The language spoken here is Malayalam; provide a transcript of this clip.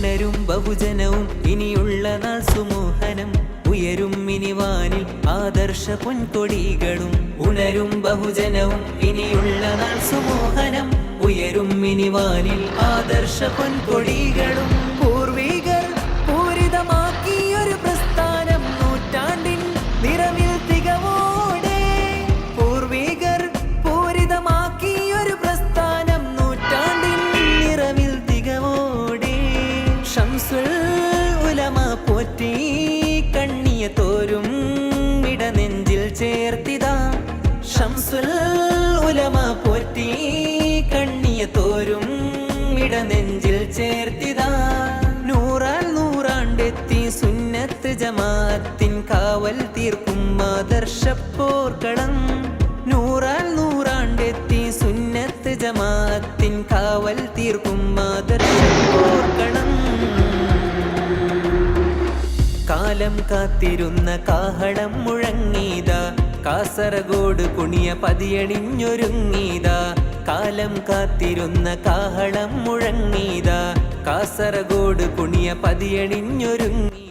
ഉണരും ബഹുജനവും ഇനിയുള്ള നാൾ സുമോഹനം ഉയരും മിനിവാനിൽ ആദർശ പൊൻകൊടികളും ഉണരും ബഹുജനവും ഇനിയുള്ള നാൾ സുമോഹനം ഉയരും മിനിവാനിൽ ആദർശ പൊൻകൊടികളും പൂർവികർ പൂരിതമാക്കിയൊരു പ്രസ്ഥാനം നൂറ്റാണ്ടിൻ നിറവിൽ തികവോടെ പൂർവികർ പൂരിതമാക്കിയൊരു പ്രസ്ഥാനം നൂറ്റാണ്ടിൻ നിറവിൽ തികവോടെ ശംസുൽ ഉലമ പോറ്റി കണ്ണിയ തോരും ഇടനെഞ്ചിൽ ചേർത്തിതാ ശംസുൽ ഉലമ പോറ്റി കണ്ണിയ തോരും ഇടനെഞ്ചിൽ ചേർത്തിതാ നൂറാൽ നൂറാണ്ടെത്തി സുന്നത്ത് ജമാഅത്തിൻ കാവൽ തീർക്കും ആദർശപ്പോർക്കളം നൂറാൽ നൂറാണ്ടെത്തി സുന്നത്ത് ജമാഅത്തിൻ കാവൽ തീർക്കും ആദർശപ്പോർക്കളം കാലം കാത്തിരുന്ന കാഹളം മുഴങ്ങീതാ കാസർഗോഡ് കുണിയ പതിയണിഞ്ഞൊരുങ്ങീതാ കാലം കാത്തിരുന്ന കാഹളം മുഴങ്ങീതാ കാസർഗോഡ് കുണിയ പതിയണിഞ്ഞൊരുങ്ങി